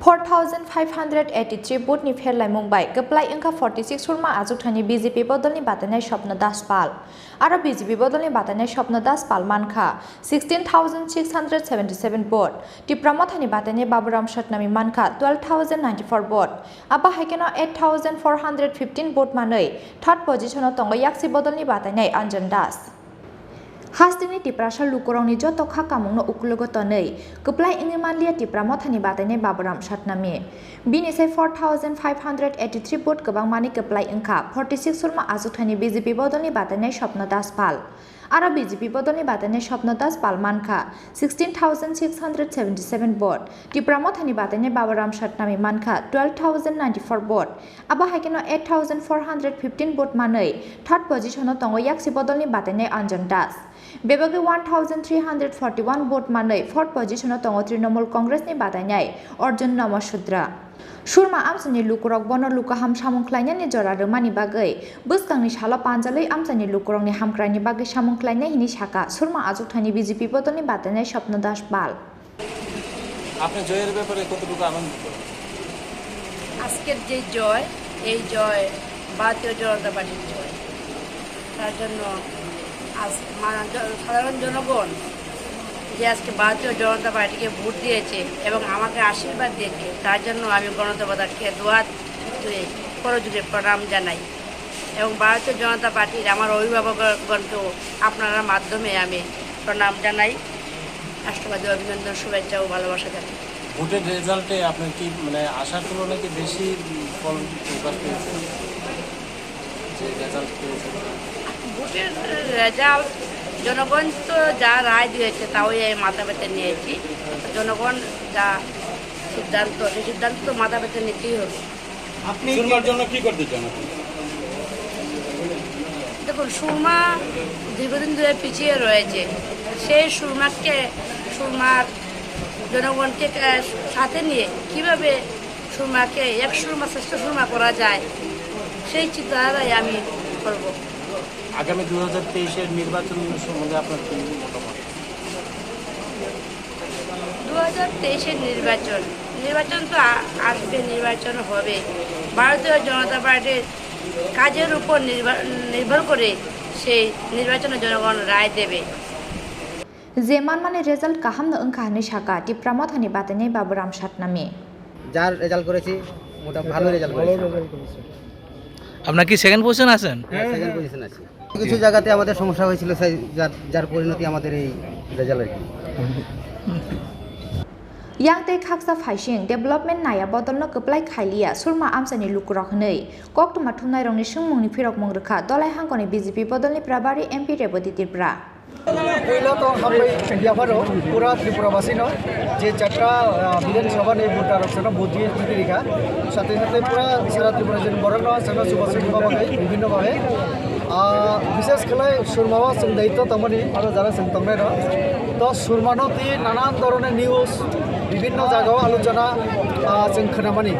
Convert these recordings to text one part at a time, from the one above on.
4,583 बुथनि फेरलाय मुंबाय गोप्लाय इंखा 46 सुरमा आजुथानि BJP बदलनि बादायनाय स्वप्न दास पाल आरो बीजेपी बदलनि बादायनाय स्वप्न दास पाल मानखा 16,677 भोट टिप्रामथानि बादायनाय बाबुराम सतनामी मानखा 12,094 भोट आबा हाइकेनो 8,415 भोट मानै थर्ड पोजिशनाव दङ याक्सी बदलनि बादायनाय अंजन दास हास्टिंनि टिप्रासा लुकुरंनि जत खाकामुंनो उकुलगतनै गोप्लाय इंनि मानलिया टिप्रामथानि बादायनाय बाबुराम सतनामी बिनिसाय 4,583 भोट गोबां मानि गोप्लाय इंखा 46 सुरमा आजुथानि बीजेपी बदलनि बादायनाय स्वप्न दास पाल आरो बीजेपी बदलनि बादायनाय स्वप्न दास पाल मानखा 16,677 भोट टिप्रामथानि बादायनाय बाबुराम सतनामी मानखा 12,094 भोट आबा हाइकेनो 8,415 भोट मानै थर्ड पोजिशनाव दङ याक्सी बदलनि बादायनाय अंजन दास बेबागे 1,341 भोट मानै फोर्थ पोजिशनाव दङ तृणमूल कांग्रेसनि बादायनाय अर्जुन नमशुद्रा सुरमा आमसानि लुकुरक बन लुकाहाम सामुंख्लायनायनि जरा रोमानि बागै बोसगांनि साला पांजालै आमसानि लुकुरंनि हामख्रायनि बागै सामुंख्लायनाय हिनि साका सुरमा आजुथानि बीजेपी बदलनि बादायनाय स्वप्न दास पाल আপনি জয়ের ব্যাপারে কতটুকু আনন্দিত? আজকের যে জয় এই জয় ভারতীয় জনতা পার্টির জয় তার জন্য সাধারণ জনগণ যে আজকে ভারতীয় জনতা পার্টিকে ভোট দিয়েছে এবং আমাকে আশীর্বাদ দিয়েছে তার জন্য আমি গণতন্ত্রকে দুহাত ধরে করজোড়ে প্রণাম জানাই এবং ভারতীয় জনতা পার্টির আমার অভিভাবকগণকেও আপনার মাধ্যমে আমি প্রণাম জানাই রাষ্ট্রবাদী অভিনন্দন শুভেচ্ছা ও ভালোবাসা জানাই ভোটের রেজাল্টে আপনার কি মানে আশার তুলনায় কি বেশি ফল প্রকাশ পেয়েছে যে রেজাল্ট পেয়েছে ভোটের রেজাল্ট জনগণ তো যা রায় দিয়েছে তাও এই মাথা পেতে নিয়েছি জনগণ যা সিদ্ধান্ত সেই সিদ্ধান্ত তো মাথা পেতে নিতেই হবে আপনি সুরমার জন্য কি করতে চান দেখুন সুরমা দীর্ঘদিন ধরে পিছিয়ে রয়েছে সেই সুরমার জনগণকে সাথে নিয়ে কিভাবে সুরমাকে এক সুরমা শ্রেষ্ঠ সুরমা করা যায় সেই চিন্তাধারাই আমি করব আগামী 2023-এর নির্বাচন সম্বন্ধে আপনার কি মতামত 2023-এর নির্বাচন তো আসবে নির্বাচন হবে ভারতীয় জনতা পার্টির কাজের উপর নির্ভর করে সেই নির্বাচনে জনগণ রায় দেবে जेमान माने रेजाल्ट काहामनो ओंखाहानि साका टिप्रामथानि बादायनाय बाबुराम सतनामी যার রেজাল্ট করেছি মোটামুটি ভালো রেজাল্ট করেছি আপনার কি সেকেন্ড পজিশন আছেন হ্যাঁ সেকেন্ড পজিশন আছে কিছু জায়গাতে আমাদের সমস্যা হয়েছিল যার পরিণতি আমাদের এই রেজাল্ট यांते खाकसा फाइसिं डेभलपमेंट नाया बदलनो गोप्लाय खायलिया सुरमा आमसानि लुकुरखनै कक्टमा थुमनाय रंनि सुंमुंनि फिरक मंग्रखा दलाय हांखनि बीजेपी बदलनि प्रभारी एमपी रेवती त्रिपुरा पहिला तो हम इंडिया भर पूरा त्रिपुरावासी न जे चार्टा विधानसभा ने भोटार रक्षण बुद्धि दिखा साथे साथे पूरा सारा त्रिपुरा जन बरन संग सुभाषी बाबागे विभिन्न भावे विशेष खेलाय सुरमावा जों दायित्व तमनि आरो जारा जों तंनाय र तो सुरमानति नानान धरনের निउज विभिन्न जायगायाव आलोचना जों खोनामानि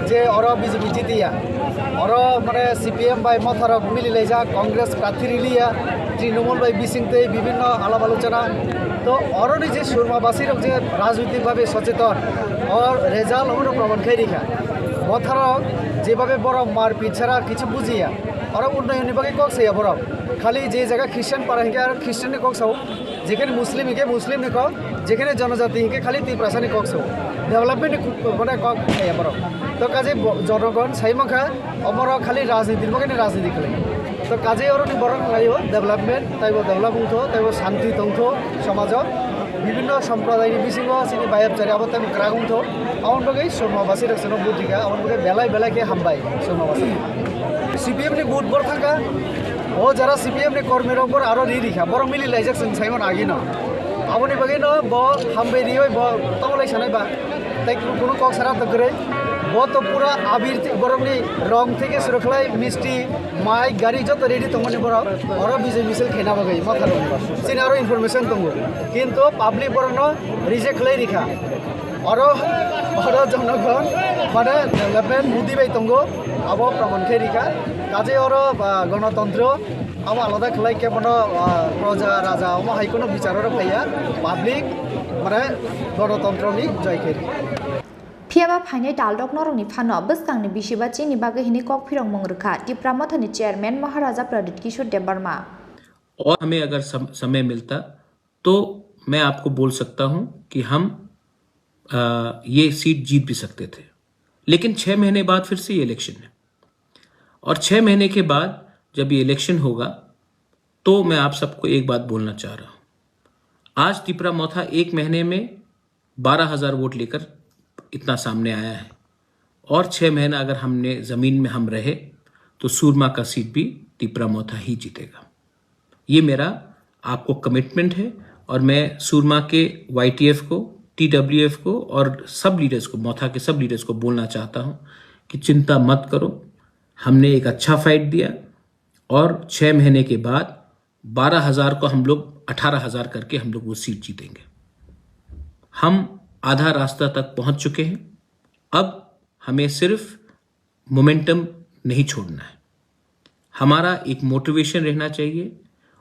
जे अर बीजेपी जितिया अर माने सीपीएम बाय मथारक मिलिलायजा कांग्रेस प्रार्थी रिलिया तृणमूल बाय बिसिंते विभिन्न आलाप आलोचना तो अरनि जे सुरमाबासी रक जे राजनैतिक भावे सचेतन और रेजाल्ट हनो प्रमाण खायरिखा मथारक जेभाবে বড় মারপিট ছাড়া কিছু বুঝিয়া আর উন্নয়নের বাকি কক্সাইয়া বড় খালি যে জায়গা খ্রিস্টান পাড়া হিকে আর খ্রিস্টাননি কক্সাও যেখানে মুসলিম হিকে মুসলিম নিক যেখানে জনজাতি হিকে খালি ত্রিপ্রাসানি কক্সাও ডেভেলপমেন্ট মানে কক খাইয়া বড় তো কাজে জনগণ সাইমাখা অমর খালি রাজনীতির বাকি রাজনীতি খেলে তো কাজে অরনি বড় লাইও ডেভেলপমেন্ট তাইব ডেভেলপ উঠো তাইব শান্তি তংথ সমাজ বিভিন্ন সম্প্রদায়নি বিসিঙ্গ সিনি বাইবচারি আবার তাই গ্রাগুंथ আমার বগে সুরমাবাসী রক্ষণ বুদ্ধিকা আমার বগে বেলায় বেলাকে হামবাই সুরমাবাসী सीपीएम ने बुट बर थाका ओ जरा सीपीएम ने कर्मीर ऊपर आरो रिखा बर मिली लाइजाक जों साइमन आगे न आबनि बगे न ब हामबाय रियो ब तंगलाय सानाय बा ताई कोनो कक सारा तगरे ब तो पूरा आबिर बरमनि रंग থেকে শুরু খালাই মিষ্টি মাই গাড়ি যত রেডি তমনি বড় আর বিজে মিছিল খেনা বাগৈ মাথার সিন আরো ইনফরমেশন দङ কিন্তু পাবলিক বরন রিজেক্ট লাই রিখা আর বড় জনগণ মানে ডেভেলপমেন্ট মুদি বাই দङ अब प्रमाण खेरिका काजे और गणतंत्र अब आलादा खेलाय केमन प्रजा राजा अब हाइकोन विचार फैया पाब्लिक माने गणतंत्रनि जय खेरि फिया Hineba Pane Daldok Noroni Fano, Bustang ni Bishibachi ni Baga Hinikok Pirong Mongrka, Dipramothani Chairman Maharaja Pradit Kishore Debarma. और हमें अगर समय मिलता तो मैं आपको बोल सकता हूं कि हम ये सीट जीत भी सकते थे, लेकिन 6 महीने बाद फिर से ये इलेक्शन है और 6 महीने के बाद जब ये इलेक्शन होगा तो मैं आप सबको एक बात बोलना चाह रहा हूं। आज तिपरामोथा 1 महीने में 12,000 वोट लेकर इतना सामने आया है और 6 महीना अगर हमने जमीन में हम रहे तो सूरमा का सीट भी तिपरामोथा ही जीतेगा। ये मेरा आपको कमिटमेंट है और मैं सूरमा के YTF को, TWF को और सब लीडर्स को, मोथा के सब लीडर्स को बोलना चाहता हूं कि चिंता मत करो, हमने एक अच्छा फाइट दिया और 6 महीने के बाद 12,000 को हम लोग 18,000 करके हम लोग वो सीट जीतेंगे। हम आधा रास्ता तक पहुंच चुके हैं, अब हमें सिर्फ मोमेंटम नहीं छोड़ना है, हमारा एक मोटिवेशन रहना चाहिए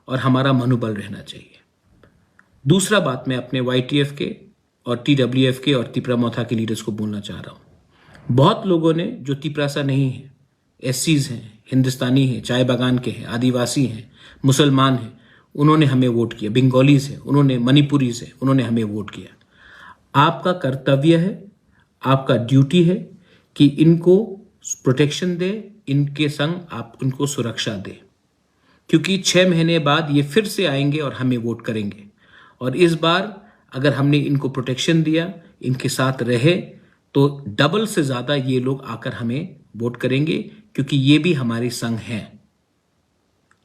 और हमारा मनोबल रहना चाहिए। दूसरा बात मैं अपने YTF के और TWF के और तिपरामोथा के लीडर्स को बोलना चाह रहा हूं। बहुत लोगों ने जो तिपरासा नहीं है, SCs हैं, हिंदुस्तानी हैं, चाय बागान के हैं, आदिवासी हैं, मुसलमान हैं, उन्होंने हमें वोट किया, बंगालीज हैं, उन्होंने मणिपुरीज हैं, उन्होंने हमें वोट किया। आपका कर्तव्य है, आपका ड्यूटी है कि इनको प्रोटेक्शन दे, इनके संग आप उनको सुरक्षा दे, क्योंकि 6 महीने बाद ये फिर से आएंगे और हमें वोट करेंगे और इस बार अगर हमने इनको प्रोटेक्शन दिया, इनके साथ रहे तो डबल से ज़्यादा ये लोग आकर हमें वोट करेंगे, क्योंकि ये भी हमारे संग हैं।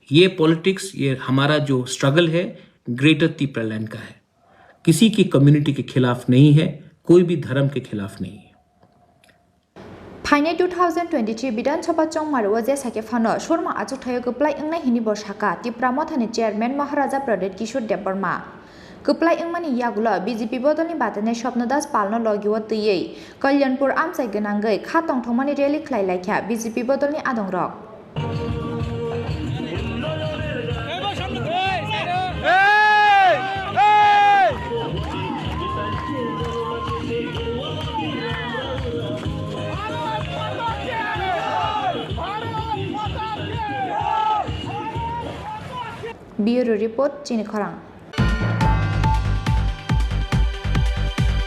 ये पॉलिटिक्स, ये हमारा जो स्ट्रगल है ग्रेटर तिपरालैंड का है, किसी की कम्युनिटी के खिलाफ नहीं है, कोई भी धर्म के खिलाफ नहीं है। Paine 2023 Bidan Sabha Chong Marwaze Sake Fano, Shurma Achutayo Kuplai Ingna Hinibo Shaka, Tipramothani Chairman Maharaja Pradit Kishore Debarma. Kuplai Ingmani Yagula, BJP Bodoni Batane Shopnadas Palno Logiwati, Kalyanpur Amsai Ganangai, Katong Tomani Rally Klai Laika, BJP Bodoni Adong Rock. Bureau Report, Chini Korang.